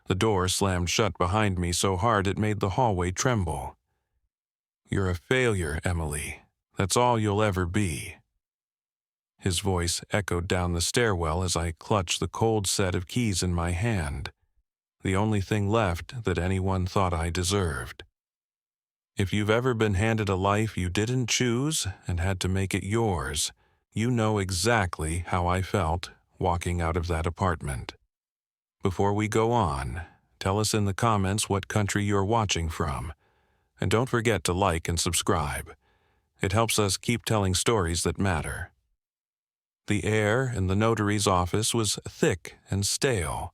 The door slammed shut behind me so hard it made the hallway tremble. "You're a failure, Emily. That's all you'll ever be." His voice echoed down the stairwell as I clutched the cold set of keys in my hand, the only thing left that anyone thought I deserved. If you've ever been handed a life you didn't choose and had to make it yours, you know exactly how I felt walking out of that apartment. Before we go on, tell us in the comments what country you're watching from, and don't forget to like and subscribe. It helps us keep telling stories that matter. The air in the notary's office was thick and stale,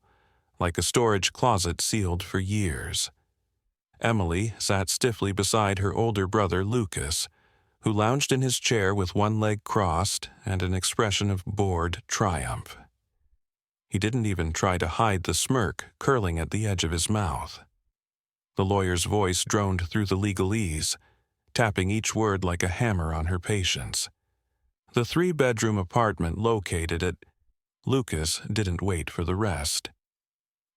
like a storage closet sealed for years. Emily sat stiffly beside her older brother Lucas, who lounged in his chair with one leg crossed and an expression of bored triumph. He didn't even try to hide the smirk curling at the edge of his mouth. The lawyer's voice droned through the legalese, tapping each word like a hammer on her patience. The 3-bedroom apartment located at... Lucas didn't wait for the rest.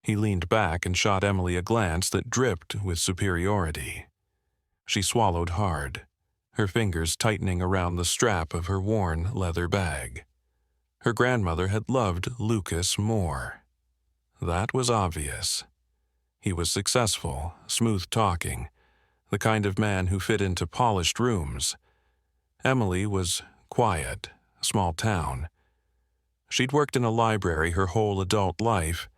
He leaned back and shot Emily a glance that dripped with superiority. She swallowed hard, her fingers tightening around the strap of her worn leather bag. Her grandmother had loved Lucas more. That was obvious. He was successful, smooth-talking, the kind of man who fit into polished rooms. Emily was quiet, small town. She'd worked in a library her whole adult life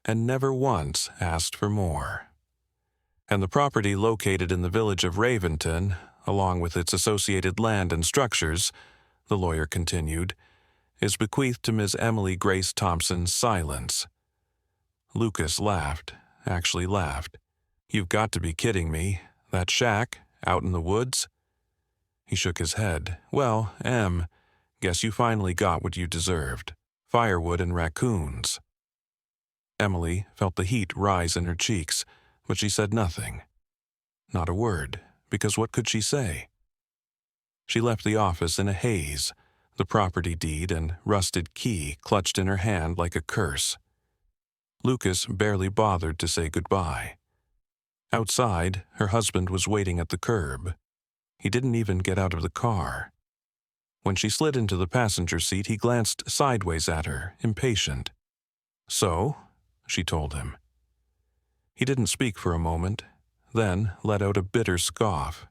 and never once asked for more. And the property located in the village of Raventon, along with its associated land and structures, the lawyer continued, is bequeathed to Ms. Emily Grace Thompson's silence. Lucas laughed, actually laughed. "You've got to be kidding me. That shack, out in the woods?" He shook his head. "Well, Em, guess you finally got what you deserved. Firewood and raccoons." Emily felt the heat rise in her cheeks, but she said nothing. Not a word, because what could she say? She left the office in a haze, the property deed and rusted key clutched in her hand like a curse. Lucas barely bothered to say goodbye. Outside, her husband was waiting at the curb. He didn't even get out of the car. When she slid into the passenger seat, he glanced sideways at her, impatient. "So?" she told him. He didn't speak for a moment, then let out a bitter scoff.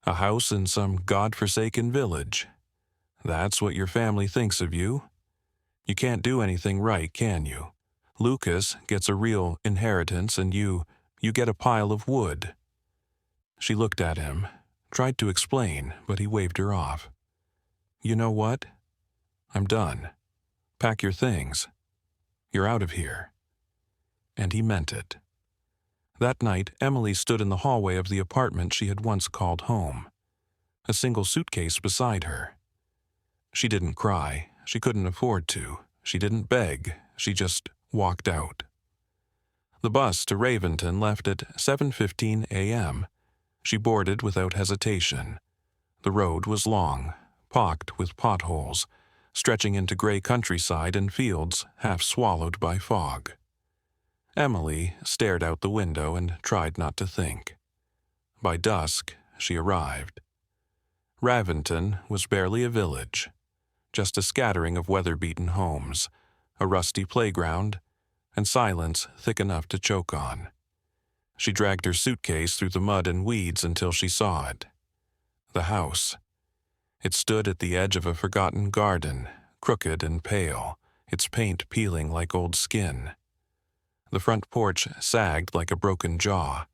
"A house in some God-forsaken village. That's what your family thinks of you? You can't do anything right, can you? Lucas gets a real inheritance and you get a pile of wood." She looked at him, tried to explain, but he waved her off. "You know what? I'm done. Pack your things. You're out of here." And he meant it. That night, Emily stood in the hallway of the apartment she had once called home, a single suitcase beside her. She didn't cry. She couldn't afford to. She didn't beg. She just walked out. The bus to Raventon left at 7:15 a.m. She boarded without hesitation. The road was long, pocked with potholes, stretching into gray countryside and fields half swallowed by fog. Emily stared out the window and tried not to think. By dusk, she arrived. Raventon was barely a village, just a scattering of weather-beaten homes, a rusty playground, and silence thick enough to choke on. She dragged her suitcase through the mud and weeds until she saw it. The house. It stood at the edge of a forgotten garden, crooked and pale, its paint peeling like old skin. The front porch sagged like a broken jaw.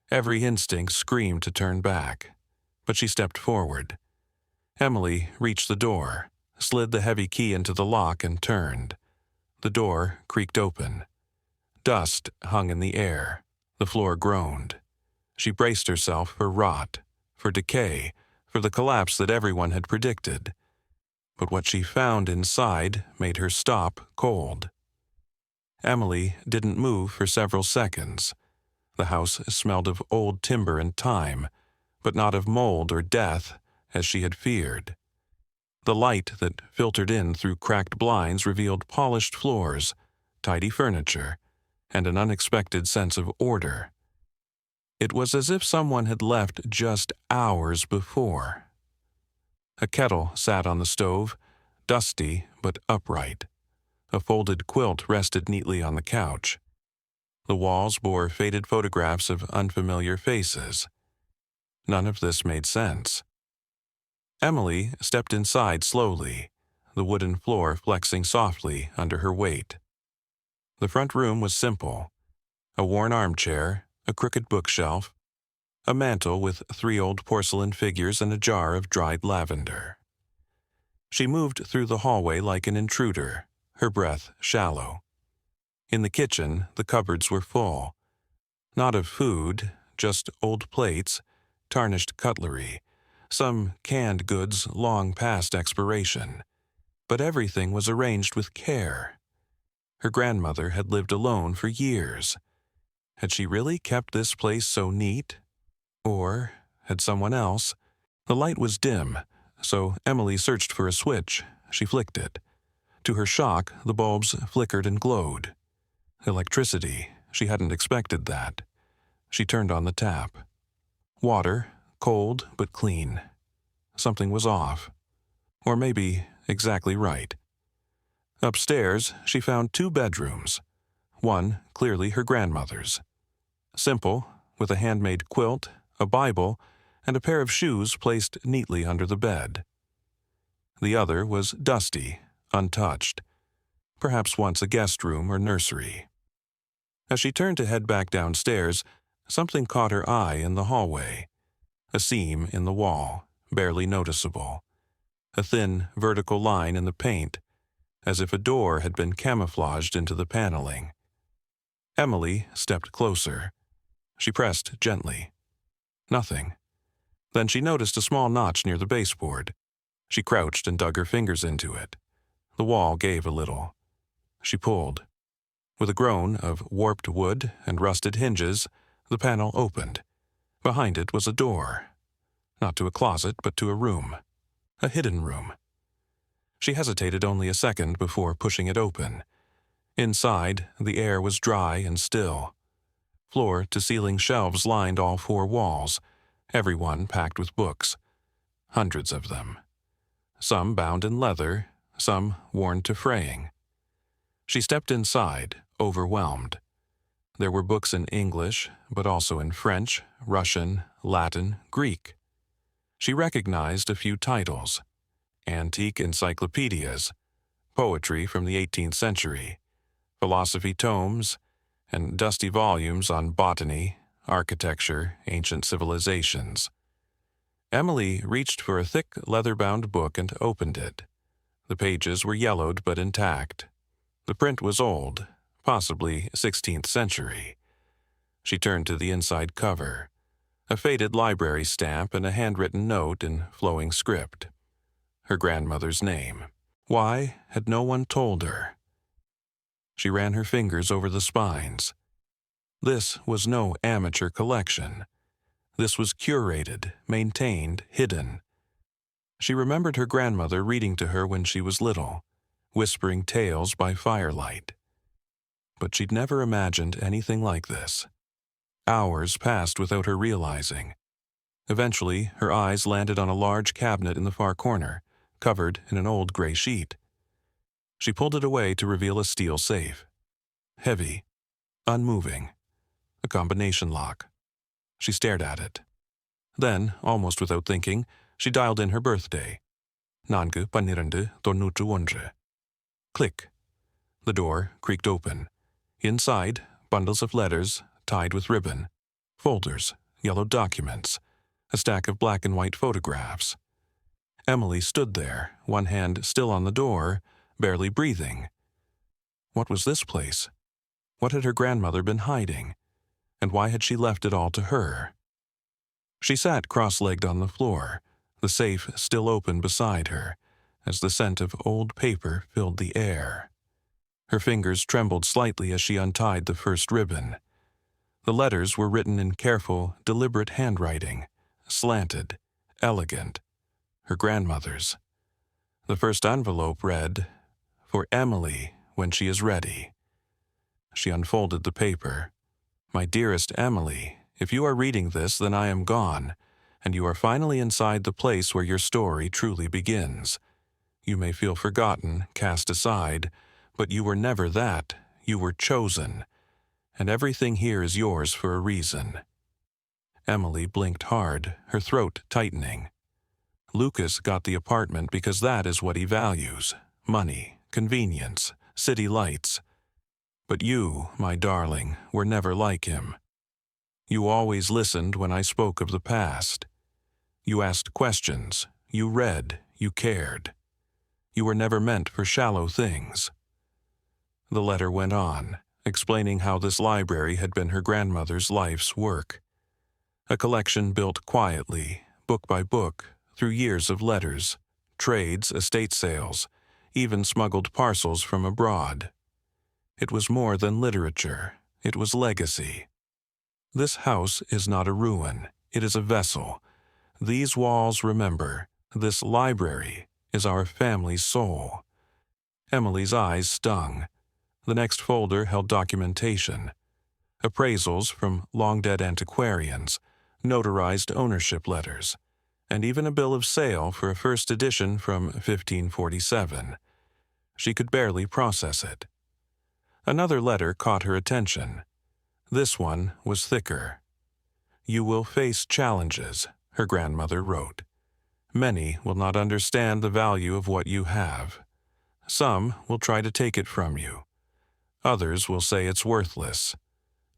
Every instinct screamed to turn back, but she stepped forward. Emily reached the door, slid the heavy key into the lock and turned. The door creaked open. Dust hung in the air. The floor groaned. She braced herself for rot, for decay, for the collapse that everyone had predicted. But what she found inside made her stop cold. Emily didn't move for several seconds. The house smelled of old timber and time, but not of mold or death, as she had feared. The light that filtered in through cracked blinds revealed polished floors, tidy furniture, and an unexpected sense of order. It was as if someone had left just hours before. A kettle sat on the stove, dusty but upright. A folded quilt rested neatly on the couch. The walls bore faded photographs of unfamiliar faces. None of this made sense. Emily stepped inside slowly, the wooden floor flexing softly under her weight. The front room was simple: a worn armchair, a crooked bookshelf, a mantel with 3 old porcelain figures and a jar of dried lavender. She moved through the hallway like an intruder, her breath shallow. In the kitchen, the cupboards were full. Not of food, just old plates, tarnished cutlery, some canned goods long past expiration. But everything was arranged with care. Her grandmother had lived alone for years. Had she really kept this place so neat? Or had someone else? The light was dim, so Emily searched for a switch. She flicked it. To her shock, the bulbs flickered and glowed. Electricity. She hadn't expected that. She turned on the tap. Water, cold but clean. Something was off. Or maybe exactly right. Upstairs, she found 2 bedrooms. One clearly her grandmother's. Simple, with a handmade quilt, a Bible, and a pair of shoes placed neatly under the bed. The other was dusty, untouched. Perhaps once a guest room or nursery. As she turned to head back downstairs, something caught her eye in the hallway. A seam in the wall, barely noticeable. A thin, vertical line in the paint, as if a door had been camouflaged into the paneling. Emily stepped closer. She pressed gently. Nothing. Then she noticed a small notch near the baseboard. She crouched and dug her fingers into it. The wall gave a little. She pulled. With a groan of warped wood and rusted hinges, the panel opened. Behind it was a door. Not to a closet, but to a room. A hidden room. She hesitated only a second before pushing it open. Inside, the air was dry and still. Floor-to-ceiling shelves lined all 4 walls, every one packed with books. Hundreds of them. Some bound in leather, some worn to fraying. She stepped inside, overwhelmed. There were books in English, but also in French, Russian, Latin, Greek. She recognized a few titles: antique encyclopedias, poetry from the 18th century, philosophy tomes, and dusty volumes on botany, architecture, ancient civilizations. Emily reached for a thick leather-bound book and opened it. The pages were yellowed but intact. The print was old, possibly 16th century. She turned to the inside cover. A faded library stamp and a handwritten note in flowing script. Her grandmother's name. Why had no one told her? She ran her fingers over the spines. This was no amateur collection. This was curated, maintained, hidden. She remembered her grandmother reading to her when she was little, whispering tales by firelight. But she'd never imagined anything like this. Hours passed without her realizing. Eventually, her eyes landed on a large cabinet in the far corner, covered in an old gray sheet. She pulled it away to reveal a steel safe. Heavy, unmoving, a combination lock. She stared at it. Then, almost without thinking, she dialed in her birthday. 4/12/91. Click. The door creaked open. Inside, bundles of letters, tied with ribbon, folders, yellow documents, a stack of black and white photographs. Emily stood there, one hand still on the door, barely breathing. What was this place? What had her grandmother been hiding? And why had she left it all to her? She sat cross-legged on the floor, the safe still open beside her, as the scent of old paper filled the air. Her fingers trembled slightly as she untied the first ribbon. The letters were written in careful, deliberate handwriting, slanted, elegant. Her grandmother's. The first envelope read, "For Emily, when she is ready." She unfolded the paper. My dearest Emily, if you are reading this, then I am gone, and you are finally inside the place where your story truly begins. You may feel forgotten, cast aside, but you were never that. You were chosen, and everything here is yours for a reason. Emily blinked hard, her throat tightening. Lucas got the apartment because that is what he values: money, convenience, city lights. But you, my darling, were never like him. You always listened when I spoke of the past. You asked questions, you read, you cared. You were never meant for shallow things. The letter went on, explaining how this library had been her grandmother's life's work. A collection built quietly, book by book, through years of letters, trades, estate sales, even smuggled parcels from abroad. It was more than literature, it was legacy. This house is not a ruin, it is a vessel. These walls remember, this library is our family's soul. Emily's eyes stung. The next folder held documentation. Appraisals from long-dead antiquarians, notarized ownership letters, and even a bill of sale for a first edition from 1547. She could barely process it. Another letter caught her attention. This one was thicker. You will face challenges, her grandmother wrote. Many will not understand the value of what you have. Some will try to take it from you. Others will say it's worthless.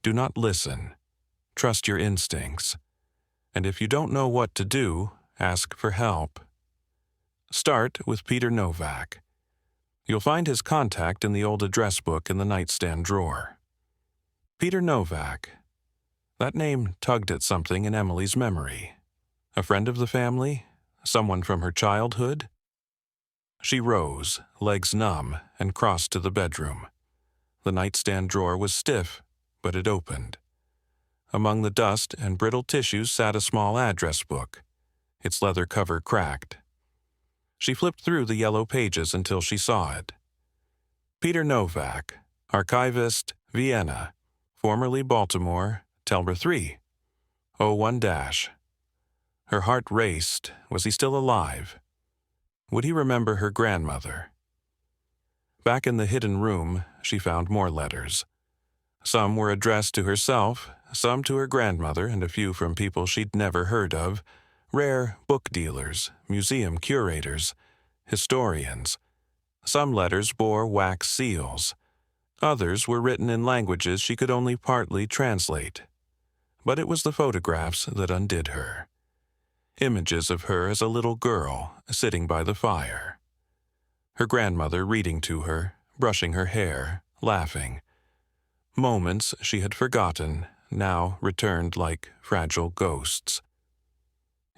Do not listen. Trust your instincts. And if you don't know what to do, ask for help. Start with Peter Novak. You'll find his contact in the old address book in the nightstand drawer. Peter Novak. That name tugged at something in Emily's memory. A friend of the family? Someone from her childhood? She rose, legs numb, and crossed to the bedroom. The nightstand drawer was stiff, but it opened. Among the dust and brittle tissues sat a small address book, its leather cover cracked. She flipped through the yellow pages until she saw it. Peter Novak, archivist, Vienna, formerly Baltimore, Telber 3, 01-. Her heart raced. Was he still alive? Would he remember her grandmother? Back in the hidden room, she found more letters. Some were addressed to herself, some to her grandmother, and a few from people she'd never heard of, rare book dealers, museum curators, historians. Some letters bore wax seals. Others were written in languages she could only partly translate. But it was the photographs that undid her. Images of her as a little girl, sitting by the fire. Her grandmother reading to her, brushing her hair, laughing. Moments she had forgotten, now returned like fragile ghosts.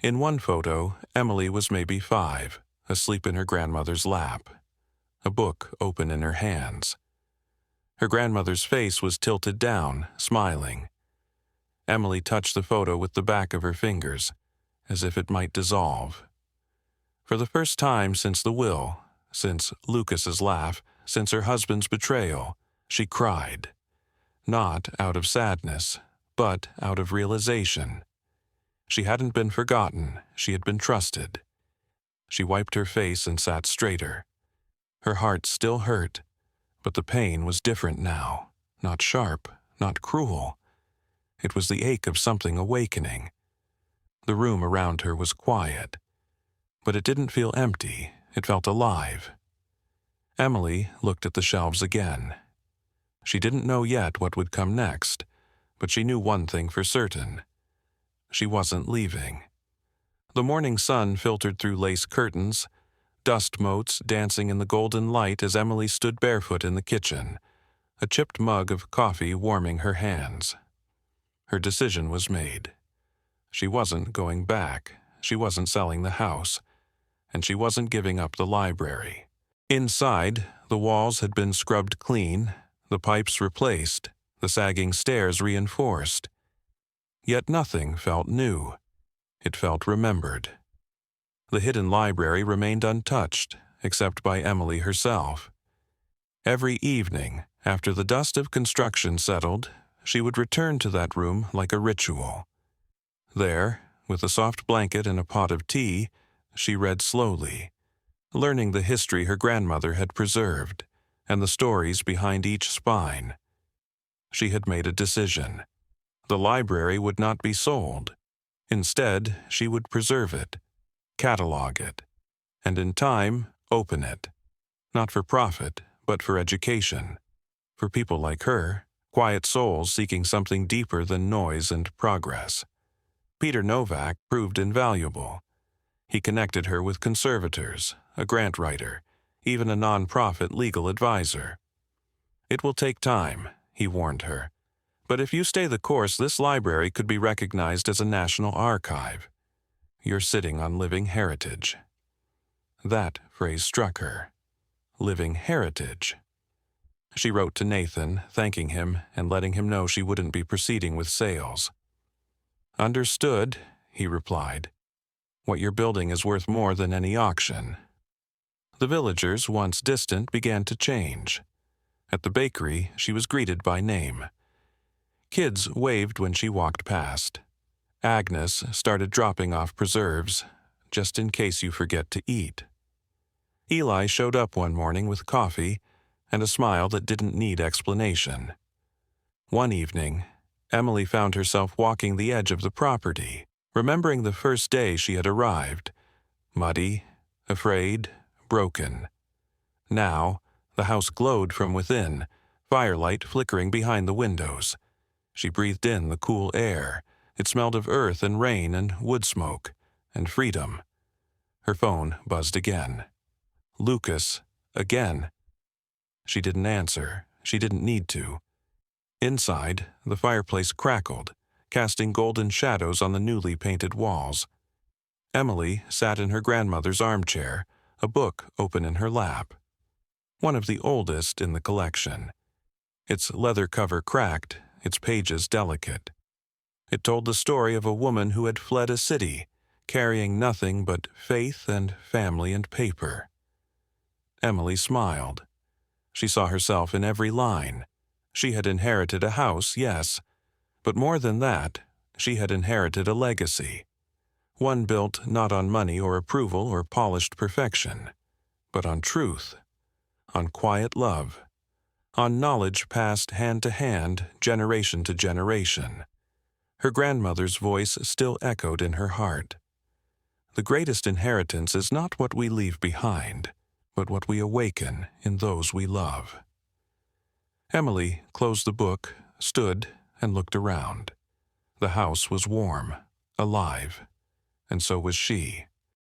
In one photo, Emily was maybe 5, asleep in her grandmother's lap, a book open in her hands. Her grandmother's face was tilted down, smiling. Emily touched the photo with the back of her fingers, as if it might dissolve. For the first time since the will, since Lucas's laugh, since her husband's betrayal, she cried. Not out of sadness, but out of realization. She hadn't been forgotten, she had been trusted. She wiped her face and sat straighter. Her heart still hurt, but the pain was different now, not sharp, not cruel. It was the ache of something awakening. The room around her was quiet, but it didn't feel empty, it felt alive. Emily looked at the shelves again. She didn't know yet what would come next, but she knew one thing for certain. She wasn't leaving. The morning sun filtered through lace curtains, dust motes dancing in the golden light as Emily stood barefoot in the kitchen, a chipped mug of coffee warming her hands. Her decision was made. She wasn't going back, she wasn't selling the house, and she wasn't giving up the library. Inside, the walls had been scrubbed clean, the pipes replaced, the sagging stairs reinforced. Yet nothing felt new. It felt remembered. The hidden library remained untouched, except by Emily herself. Every evening, After the dust of construction settled, she would return to that room like a ritual. There, with a soft blanket and a pot of tea, she read slowly, learning the history her grandmother had preserved and the stories behind each spine. She had made a decision. The library would not be sold. Instead, she would preserve it, catalog it, and in time, open it. Not for profit, but for education. For people like her, quiet souls seeking something deeper than noise and progress. Peter Novak proved invaluable. He connected her with conservators, a grant writer, even a non-profit legal advisor. It will take time, he warned her. But if you stay the course, this library could be recognized as a national archive. You're sitting on living heritage. That phrase struck her. Living heritage. She wrote to Nathan, thanking him and letting him know she wouldn't be proceeding with sales. Understood, he replied. What you're building is worth more than any auction. The villagers, once distant, began to change. At the bakery, she was greeted by name. Kids waved when she walked past. Agnes started dropping off preserves, just in case you forget to eat. Eli showed up one morning with coffee and a smile that didn't need explanation. One evening, Emily found herself walking the edge of the property, remembering the first day she had arrived, muddy, afraid, broken. Now, the house glowed from within, firelight flickering behind the windows. She breathed in the cool air. It smelled of earth and rain and wood smoke, and freedom. Her phone buzzed again. Lucas, again. She didn't answer. She didn't need to. Inside, the fireplace crackled, casting golden shadows on the newly painted walls. Emily sat in her grandmother's armchair, a book open in her lap. One of the oldest in the collection. Its leather cover cracked, its pages delicate. It told the story of a woman who had fled a city, carrying nothing but faith and family and paper. Emily smiled. She saw herself in every line. She had inherited a house, yes, but more than that, she had inherited a legacy. One built not on money or approval or polished perfection, but on truth, on quiet love, on knowledge passed hand to hand, generation to generation. Her grandmother's voice still echoed in her heart. The greatest inheritance is not what we leave behind, but what we awaken in those we love. Emily closed the book, stood, and looked around. The house was warm, alive, and so was she.